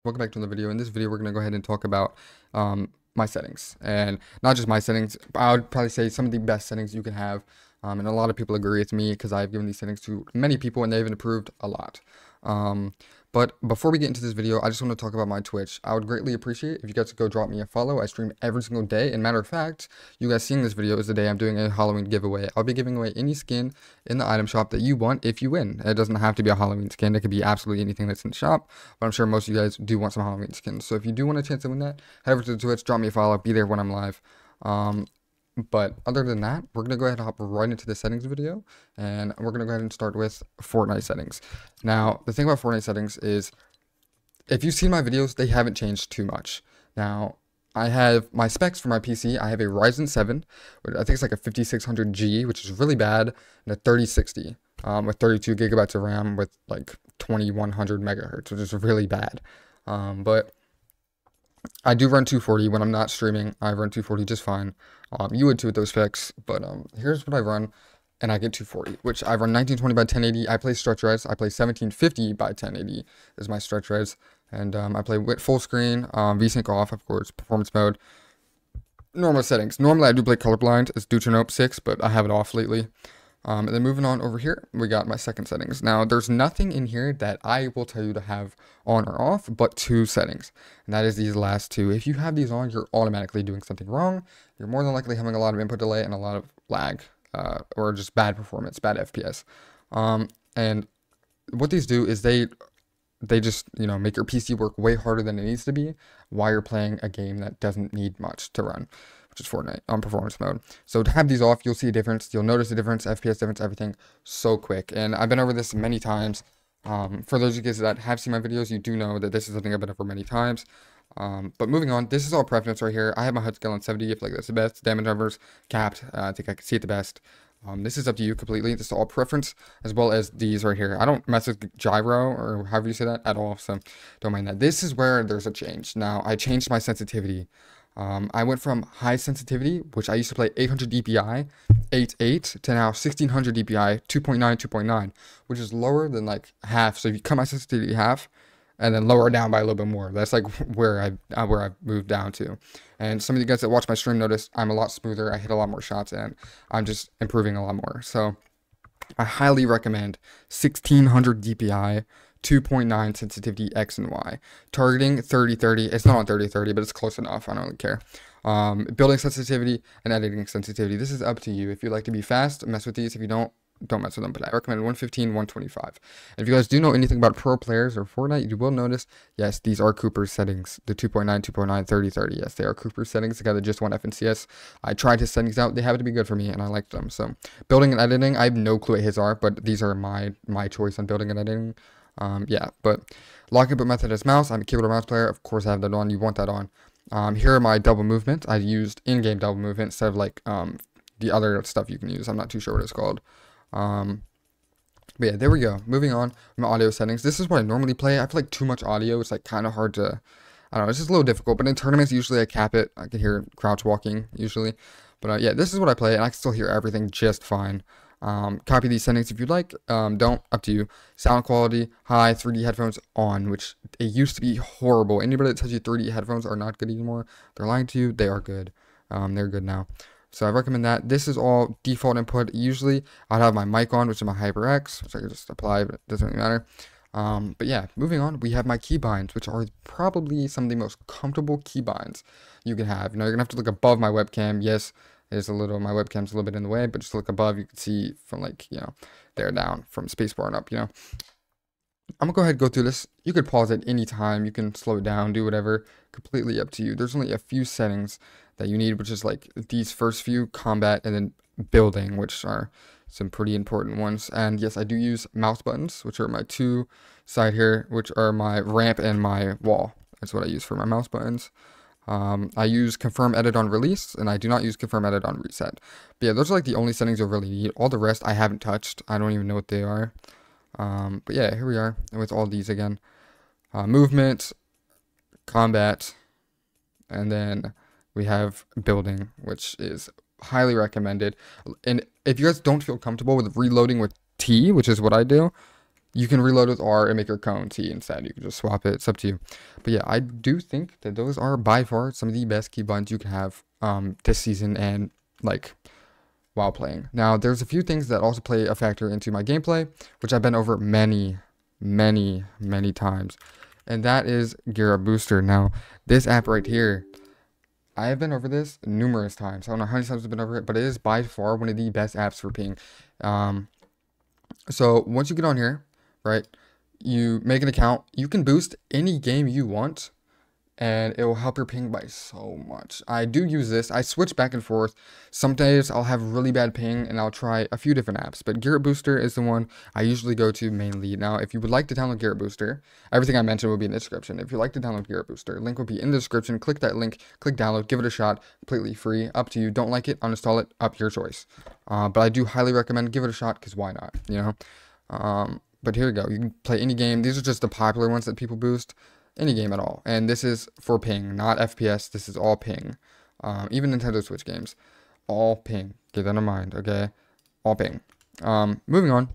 Welcome back to another video. In this video, we're going to go ahead and talk about my settings, and not just my settings. I would probably say some of the best settings you can have, and a lot of people agree with me because I've given these settings to many people and they've improved a lot. But before we get into this video, I just want to talk about my Twitch. I would greatly appreciate if you guys could go drop me a follow. I stream every single day, and matter of fact, you guys seeing this video is the day I'm doing a Halloween giveaway. I'll be giving away any skin in the item shop that you want if you win. It doesn't have to be a Halloween skin. It could be absolutely anything that's in the shop, but I'm sure most of you guys do want some Halloween skins. So if you do want a chance to win that, head over to the Twitch, drop me a follow, be there when I'm live. But other than that, we're going to go ahead and hop right into the settings video, and we're going to go ahead and start with Fortnite settings. Now, the thing about Fortnite settings is, if you've seen my videos, they haven't changed too much. Now, I have my specs for my PC. I have a Ryzen 7, I think it's like a 5600G, which is really bad, and a 3060 with 32 gigabytes of RAM with like 2100 megahertz, which is really bad. But I do run 240 when I'm not streaming. I run 240 just fine. You would too with those specs, but here's what I run, and I get 240, which I run 1920 by 1080. I play stretch res. I play 1750 by 1080 is my stretch res, and I play with full screen, VSync off, of course, performance mode, normal settings. Normally I do play colorblind. It's Deuteranope 6, but I have it off lately. And then moving on over here, we got my second settings. Now, there's nothing in here that I will tell you to have on or off, but two settings. And that is these last two. If you have these on, you're automatically doing something wrong. You're more than likely having a lot of input delay and a lot of lag, or just bad performance, bad FPS. And what these do is they just, make your PC work way harder than it needs to be while you're playing a game that doesn't need much to run, which is Fortnite on performance mode. So to have these off, you'll see a difference. You'll notice a difference, FPS difference, everything so quick. And I've been over this many times. For those of you guys that have seen my videos, you do know that this is something I've been over many times. But moving on, this is all preference right here. I have my HUD scale on 70. If like that's the best. Damage numbers capped. I think I can see it the best. This is up to you completely. This is all preference, as well as these right here. I don't mess with gyro, or however you say that, at all, so don't mind that. This is where there's a change. Now, I changed my sensitivity. I went from high sensitivity, which I used to play 800 DPI, 8.8, to now 1600 DPI, 2.9, 2.9, which is lower than like half. So if you cut my sensitivity half, and then lower down by a little bit more. That's like where I've moved down to. And some of you guys that watch my stream notice I'm a lot smoother. I hit a lot more shots, and I'm just improving a lot more. So I highly recommend 1600 DPI, 2.9 sensitivity X and Y. Targeting 30-30. It's not on 30-30, but it's close enough. I don't really care. Building sensitivity and editing sensitivity. This is up to you. If you like to be fast, mess with these. If you don't mess with them, but I recommend 115, 125. And if you guys do know anything about pro players or Fortnite, you will notice, yes, these are Cooper's settings. The 2.9, 2.9, 30, 30. Yes, they are Cooper's settings. The guy that just won FNCS. I tried his settings out. They happen to be good for me, and I liked them. So building and editing, I have no clue what his are, but these are my choice on building and editing. Yeah, but lock input method as mouse. I'm a keyboard or mouse player. Of course, I have that on. You want that on. Here are my double movement. I used in-game double movement instead of like the other stuff you can use. I'm not too sure what it's called. But yeah, there we go. Moving on, my audio settings. This is what I normally play. I feel like too much audio. It's like kind of hard to, I don't know, it's just a little difficult. But in tournaments, usually I cap it. I can hear crouch walking usually. But yeah, this is what I play, and I can still hear everything just fine. Copy these settings if you'd like. Don't, up to you. Sound quality, high, 3D headphones on, which it used to be horrible. Anybody that tells you 3D headphones are not good anymore, they're lying to you. They are good. They're good now. So I recommend that. This is all default input. Usually I'd have my mic on, which is my HyperX, which I can just apply, but it doesn't really matter. But yeah, moving on, we have my keybinds, which are probably some of the most comfortable keybinds you can have. You're gonna have to look above my webcam. Yes, there's a little, my webcam's a little bit in the way, but just look above, you can see from like, there down, from spacebar and up, I'm gonna go ahead and go through this. You could pause at any time. You can slow it down, do whatever. Completely up to you. There's only a few settings that you need, which is like these first few, combat, and then building, which are some pretty important ones. And yes, I do use mouse buttons, which are my two side here, which are my ramp and my wall. That's what I use for my mouse buttons. I use confirm edit on release, and I do not use confirm edit on reset. But yeah, those are like the only settings you'll really need. All the rest I haven't touched. I don't even know what they are. But yeah, here we are with all these again. Movement, combat, and then we have building, which is highly recommended. And if you guys don't feel comfortable with reloading with T, which is what I do, You can reload with R and make your cone T instead. You can just swap it. It's up to you. But yeah, I do think that those are by far some of the best key buttons you can have this season and like while playing. Now, there's a few things that also play a factor into my gameplay, which I've been over many times. And that is Gear Up Booster. Now, this app right here, I have been over this numerous times. I don't know how many times I've been over it, but it is by far one of the best apps for ping. So once you get on here, right, you make an account, you can boost any game you want, and it will help your ping by so much. I do use this. I switch back and forth. Some days I'll have really bad ping and I'll try a few different apps, but Gear Up Booster is the one I usually go to mainly. Now, if you would like to download Gear Up Booster, everything I mentioned will be in the description. If you'd like to download Gear Up Booster, link will be in the description. Click that link, click download, give it a shot, completely free, up to you. Don't like it, uninstall it, up your choice. But I do highly recommend give it a shot because why not, you know? But here we go. You can play any game. These are just the popular ones that people boost. Any game at all. And this is for ping, not FPS. This is all ping. Even Nintendo Switch games. All ping. Keep that in mind, okay? All ping. Moving on.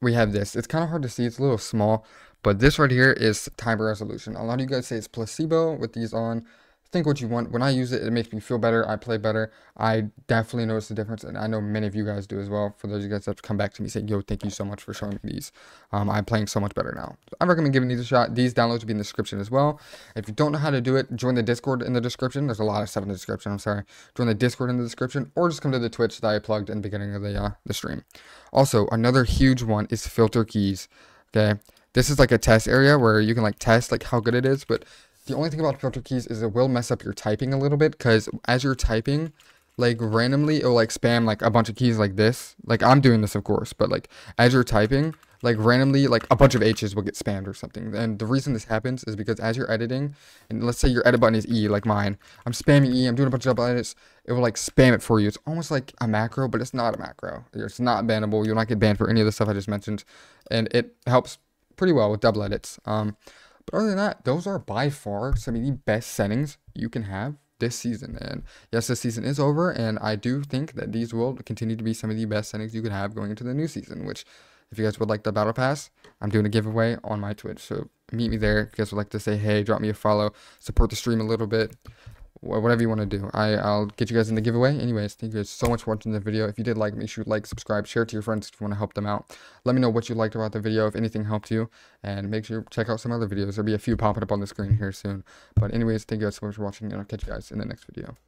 We have this. It's kind of hard to see. It's a little small. But this right here is timer resolution. A lot of you guys say it's placebo with these on. Think what you want. When I use it, it makes me feel better. I play better. I definitely notice the difference, and I know many of you guys do as well. For those of you guys that have come back to me saying, yo, thank you so much for showing me these. I'm playing so much better now. I recommend giving these a shot. These downloads will be in the description as well. If you don't know how to do it, join the Discord in the description. There's a lot of stuff in the description. I'm sorry. Join the Discord in the description, or just come to the Twitch that I plugged in the beginning of the stream. Also, another huge one is filter keys. Okay, this is like a test area where you can like test like how good it is, but the only thing about filter keys is it will mess up your typing a little bit, because as you're typing, like randomly, it will like spam like a bunch of keys like this. Like I'm doing this, of course, but like as you're typing, like randomly, like a bunch of H's will get spammed or something. And the reason this happens is because as you're editing, and let's say your edit button is E, like mine, I'm spamming E, I'm doing a bunch of double edits, it will like spam it for you. It's almost like a macro, but it's not a macro. It's not bannable. You'll not get banned for any of the stuff I just mentioned, and it helps pretty well with double edits. But other than that, those are by far some of the best settings you can have this season. And yes, this season is over, and I do think that these will continue to be some of the best settings you could have going into the new season, which if you guys would like the battle pass, I'm doing a giveaway on my Twitch. So meet me there. If you guys would like to say hey, drop me a follow, support the stream a little bit, whatever you want to do. I'll get you guys in the giveaway. Anyways, thank you guys so much for watching the video. If you did like, make sure you like, subscribe, share it to your friends if you want to help them out. Let me know what you liked about the video, if anything helped you, and make sure you check out some other videos. There'll be a few popping up on the screen here soon. But anyways, thank you guys so much for watching, and I'll catch you guys in the next video.